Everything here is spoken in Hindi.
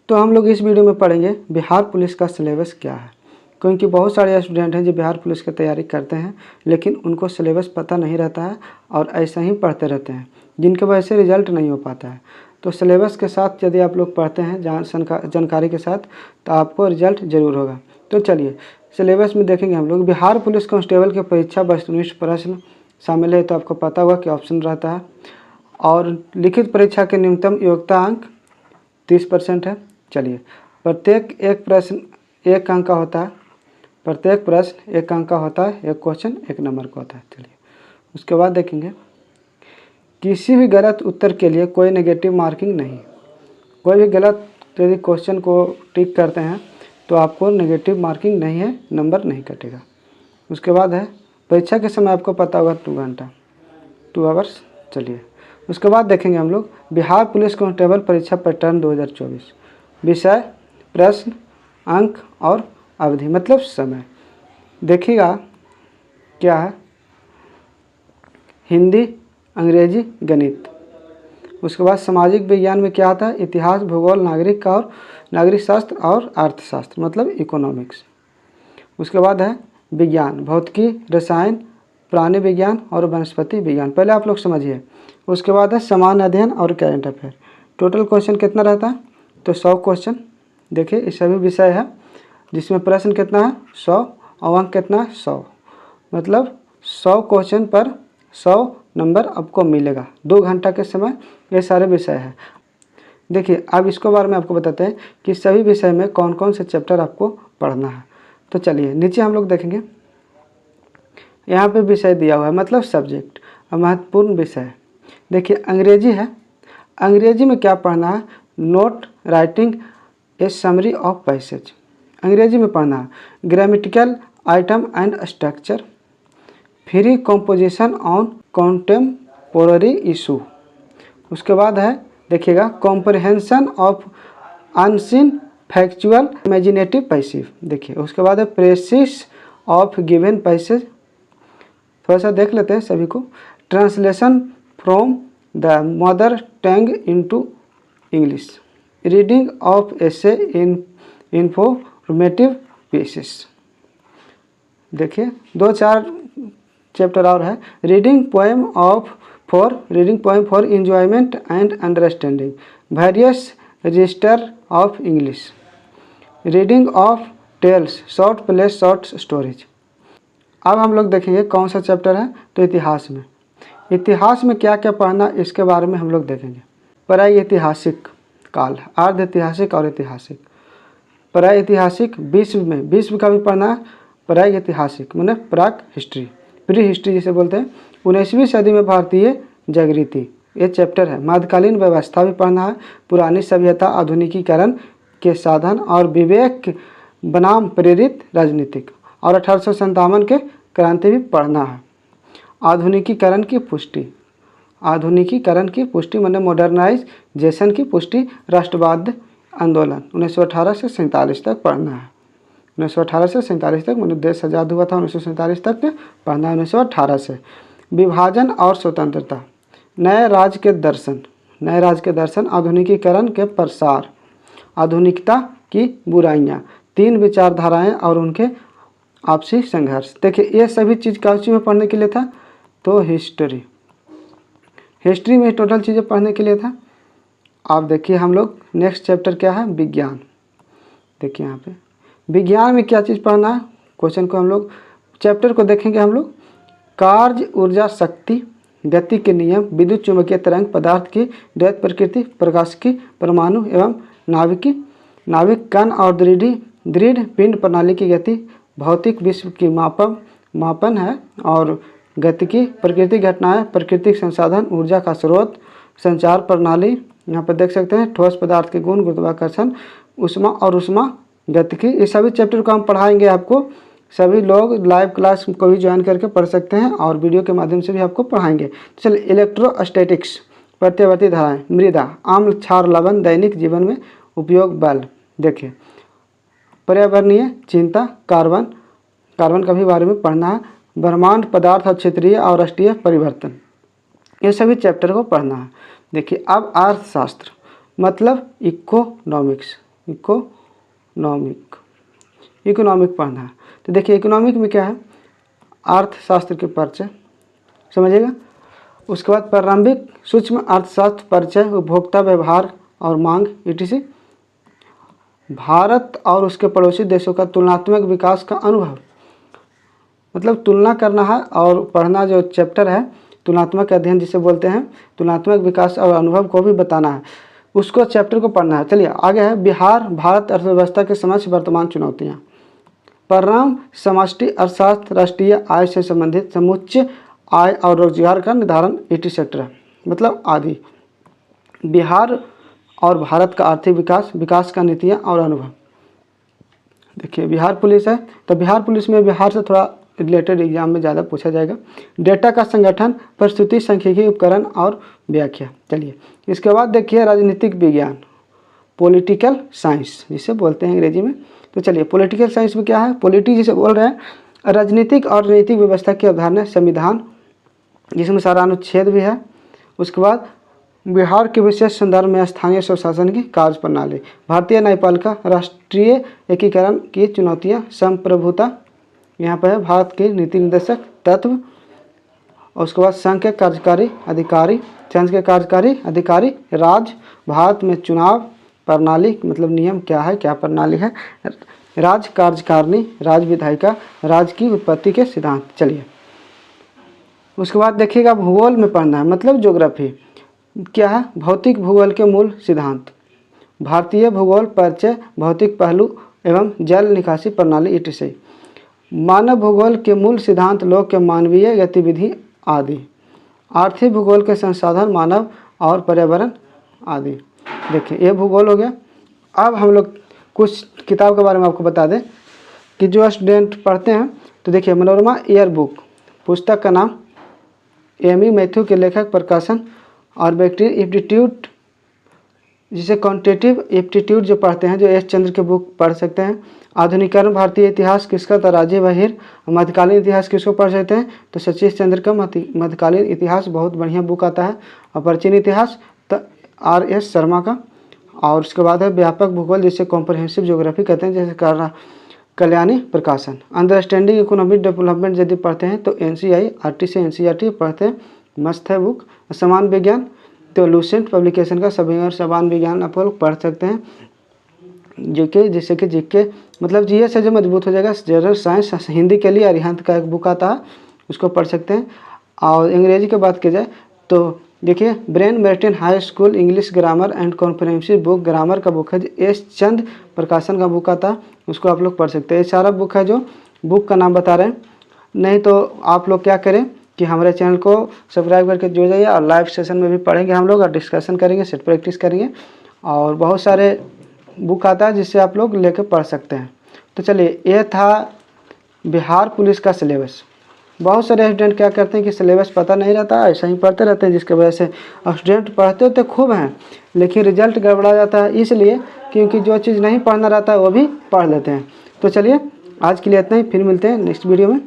तो हम लोग इस वीडियो में पढ़ेंगे बिहार पुलिस का सिलेबस क्या है, क्योंकि बहुत सारे स्टूडेंट हैं जो बिहार पुलिस की तैयारी करते हैं लेकिन उनको सिलेबस पता नहीं रहता है और ऐसा ही पढ़ते रहते हैं, जिनके वजह से रिजल्ट नहीं हो पाता है। तो सिलेबस के साथ यदि आप लोग पढ़ते हैं जानकारी के साथ तो आपको रिजल्ट ज़रूर होगा। तो चलिए सिलेबस में देखेंगे हम लोग। बिहार पुलिस कांस्टेबल की परीक्षा वस्तुनिष्ठ प्रश्न शामिल है, तो आपको पता होगा कि ऑप्शन रहता है। और लिखित परीक्षा के न्यूनतम योग्यता अंक 30% है। चलिए प्रत्येक एक प्रश्न 1 अंक का होता है, प्रत्येक प्रश्न 1 अंक का होता है, एक क्वेश्चन 1 नंबर का होता है। चलिए उसके बाद देखेंगे किसी भी गलत उत्तर के लिए कोई नेगेटिव मार्किंग नहीं। कोई भी गलत यदि क्वेश्चन को टिक करते हैं तो आपको नेगेटिव मार्किंग नहीं है, नंबर नहीं कटेगा। उसके बाद है परीक्षा के समय आपको पता होगा 2 घंटा 2 आवर्स। चलिए उसके बाद देखेंगे हम लोग बिहार पुलिस कांस्टेबल परीक्षा पैटर्न 2024। विषय, प्रश्न, अंक और अवधि मतलब समय। देखिएगा क्या है, हिंदी, अंग्रेजी, गणित। उसके बाद सामाजिक विज्ञान में क्या आता है, इतिहास, भूगोल, नागरिक शास्त्र और अर्थशास्त्र मतलब इकोनॉमिक्स। उसके बाद है विज्ञान, भौतिकी, रसायन, प्राणी विज्ञान और वनस्पति विज्ञान। पहले आप लोग समझिए। उसके बाद है सामान्य अध्ययन और करंट अफेयर। टोटल क्वेश्चन कितना रहता है, तो 100 क्वेश्चन। देखिए ये सभी विषय है जिसमें प्रश्न कितना है 100 और अंक कितना है 100, मतलब 100 क्वेश्चन पर 100 नंबर आपको मिलेगा। 2 घंटा के समय ये सारे विषय हैं। देखिए अब इसके बारे में आपको बताते हैं कि सभी विषय में कौन कौन से चैप्टर आपको पढ़ना है। तो चलिए नीचे हम लोग देखेंगे, यहाँ पे विषय दिया हुआ है मतलब सब्जेक्ट और महत्वपूर्ण विषय है। देखिए अंग्रेजी है, अंग्रेजी में क्या पढ़ना है, note writing a summary of passage, अंग्रेजी में पढ़ना है। Grammatical item and structure, free composition on contemporary issue. उसके बाद है देखिएगा comprehension of unseen factual imaginative passive. देखिए उसके बाद है प्रेसिस ऑफ गिवन पैसेज, थोड़ा सा देख लेते हैं सभी को। Translation from the mother tongue into English, reading of essay in informative pieces. देखिए 2-4 चैप्टर और है। Reading poem for enjoyment and understanding, various register of English, reading of tales, short play short stories. अब हम लोग देखेंगे कौन सा चैप्टर है, तो इतिहास में। इतिहास में क्या क्या पढ़ना इसके बारे में हम लोग देखेंगे। प्रागैतिहासिक काल, अर्ध ऐतिहासिक और ऐतिहासिक। प्रागैतिहासिक विश्व का भी पढ़ना है। प्रागैतिहासिक माने प्राग हिस्ट्री, प्री हिस्ट्री जिसे बोलते हैं। 19वीं सदी में भारतीय जागृति ये चैप्टर है। मध्यकालीन व्यवस्था भी पढ़ना है। पुरानी सभ्यता, आधुनिकीकरण के साधन और विवेक बनाम प्रेरित राजनीतिक, और 1857 के क्रांति भी पढ़ना है। आधुनिकीकरण की पुष्टि माने मॉडर्नाइजेशन की पुष्टि, राष्ट्रवाद आंदोलन 1918 से 47 तक पढ़ना है। 1918 से 47 तक मतलब देश आज़ाद हुआ था 1947 तक पढ़ना है। 1918 से विभाजन और स्वतंत्रता, नए राज्य के दर्शन, आधुनिकीकरण के प्रसार, आधुनिकता की बुराइयां, 3 विचारधाराएं और उनके आपसी संघर्ष। देखिए ये सभी चीज़ काउची में पढ़ने के लिए था, तो हिस्ट्री में टोटल चीज़ें पढ़ने के लिए था। आप देखिए हम लोग नेक्स्ट चैप्टर क्या है, विज्ञान। देखिए यहाँ पे विज्ञान में क्या चीज़ पढ़ना है, क्वेश्चन को हम लोग चैप्टर को देखेंगे। हम लोग कार्य, ऊर्जा, शक्ति, गति के नियम, विद्युत चुंबकीय तरंग, पदार्थ की द्वैत प्रकृति, प्रकाश की, परमाणु एवं नाभिक कण और दृढ़ पिंड प्रणाली की गति, भौतिक विश्व की मापन है और गतिकी, प्रकृति घटनाएं, प्राकृतिक संसाधन, ऊर्जा का स्रोत, संचार प्रणाली। यहाँ पर देख सकते हैं ठोस पदार्थ के गुण, गुरुत्वाकर्षण, ऊष्मा और ऊष्मा गतिकी। इस सभी चैप्टर को हम पढ़ाएंगे आपको। सभी लोग लाइव क्लास को भी ज्वाइन करके पढ़ सकते हैं और वीडियो के माध्यम से भी आपको पढ़ाएंगे। चलिए इलेक्ट्रोस्टैटिक्स, प्रत्यावर्ती धाराएं, मृदा, आम्ल, क्षार, लवण, दैनिक जीवन में उपयोग, बल। देखिए पर्यावरणीय चिंता, कार्बन का भी बारे में पढ़ना है। ब्रह्मांड, पदार्थ और क्षेत्रीय और राष्ट्रीय परिवर्तन, ये सभी चैप्टर को पढ़ना है। देखिए अब अर्थशास्त्र मतलब इकोनॉमिक्स, इकोनॉमिक पढ़ना है। तो देखिए इकोनॉमिक में क्या है, अर्थशास्त्र के परिचय समझिएगा। उसके बाद प्रारंभिक सूक्ष्म अर्थशास्त्र परिचय, उपभोक्ता व्यवहार और मांग etc। भारत और उसके पड़ोसी देशों का तुलनात्मक विकास का अनुभव, मतलब तुलना करना है और पढ़ना जो चैप्टर है तुलनात्मक अध्ययन जिसे बोलते हैं, तुलनात्मक विकास और अनुभव को भी बताना है, उसको चैप्टर को पढ़ना है। चलिए आगे है बिहार भारत अर्थव्यवस्था के समक्ष वर्तमान चुनौतियाँ। परिणाम समष्टि अर्थशास्त्र राष्ट्रीय आय से संबंधित समुच्च आय और रोजगार का निर्धारण etc। मतलब आदि। बिहार और भारत का आर्थिक विकास, विकास का नीतियाँ और अनुभव। देखिए बिहार पुलिस है, तो बिहार पुलिस में बिहार से थोड़ा रिलेटेड एग्जाम में ज़्यादा पूछा जाएगा। डेटा का संगठन, प्रस्तुति, सांख्यिकी उपकरण और व्याख्या। चलिए इसके बाद देखिए राजनीतिक विज्ञान, पॉलिटिकल साइंस जिसे बोलते हैं अंग्रेजी में। तो चलिए पॉलिटिकल साइंस में क्या है, पॉलिटी जिसे बोल रहे हैं राजनीतिक और राजनीतिक व्यवस्था की अवधारणा, संविधान जिसमें सारा अनुच्छेद भी है। उसके बाद बिहार के विशेष संदर्भ में स्थानीय स्वशासन की कार्य प्रणाली, भारतीय न्यायपालिका, राष्ट्रीय एकीकरण की चुनौतियाँ, संप्रभुता यहाँ पर है, भारत के नीति निर्देशक तत्व। और उसके बाद संघ के कार्यकारी अधिकारी, राज्य, भारत में चुनाव प्रणाली मतलब नियम क्या है, क्या प्रणाली है, राज्य कार्यकारिणी, राज्य विधायिका, राज्य की उत्पत्ति के सिद्धांत। चलिए उसके बाद देखिएगा भूगोल में पढ़ना है, मतलब ज्योग्राफी क्या है, भौतिक भूगोल के मूल सिद्धांत, भारतीय भूगोल परिचय, भौतिक पहलू एवं जल निकासी प्रणाली etc। मानव भूगोल के मूल सिद्धांत, लोग के मानवीय गतिविधि आदि। आर्थिक भूगोल के संसाधन, मानव और पर्यावरण आदि। देखिए ये भूगोल हो गया। अब हम लोग कुछ किताब के बारे में आपको बता दें कि जो स्टूडेंट पढ़ते हैं, तो देखिए मनोरमा ईयर बुक, पुस्तक का नाम एमी मैथ्यू के लेखक, प्रकाशन और बैक्टीरियल एप्टीट्यूड जिसे क्वांटिटेटिव एप्टीट्यूड जो पढ़ते हैं, जो एस चंद्र के बुक पढ़ सकते हैं। आधुनिकरण भारतीय इतिहास किसका, तो राजीव बहिर। मध्यकालीन इतिहास किसको पढ़ सकते हैं, तो सतीश चंद्र का मध्यकालीन इतिहास, बहुत बढ़िया बुक आता है। और प्राचीन इतिहास तो RS शर्मा का। और उसके बाद है व्यापक भूगोल जिसे कॉम्प्रहेंसिव ज्योग्राफी कहते हैं, जैसे कल्याणी प्रकाशन। अंडरस्टैंडिंग इकोनॉमिक डेवलपमेंट यदि पढ़ते हैं तो NCERT से NCERT पढ़ते हैं, मस्त है बुक। समान विज्ञान तो लूसेंट पब्लिकेशन का सभी और समान विज्ञान आप लोग पढ़ सकते हैं, जिससे कि जीके मतलब GS से जो मजबूत हो जाएगा। जनरल साइंस हिंदी के लिए अरिहंत का एक बुक आता है, उसको पढ़ सकते हैं। और अंग्रेजी की बात की जाए तो देखिए brain Merton high school English grammar and comprehensive book, grammar का बुक है, S चंद प्रकाशन का बुक आता है, उसको आप लोग पढ़ सकते हैं। ये सारा बुक है जो बुक का नाम बता रहे हैं। नहीं तो आप लोग क्या करें कि हमारे चैनल को सब्सक्राइब करके जुड़ जाइए, और लाइव सेशन में भी पढ़ेंगे हम लोग और डिस्कशन करेंगे, सेट प्रैक्टिस करेंगे, और बहुत सारे बुक आता है जिससे आप लोग लेकर पढ़ सकते हैं। तो चलिए ये था बिहार पुलिस का सिलेबस। बहुत सारे स्टूडेंट क्या करते हैं कि सिलेबस पता नहीं रहता, ऐसा ही पढ़ते रहते हैं, जिसकी वजह से स्टूडेंट पढ़ते होते खूब हैं लेकिन रिजल्ट गड़बड़ा जाता है, इसलिए क्योंकि जो चीज़ नहीं पढ़ना रहता है वो भी पढ़ लेते हैं। तो चलिए आज के लिए इतना ही, फिर मिलते हैं नेक्स्ट वीडियो में।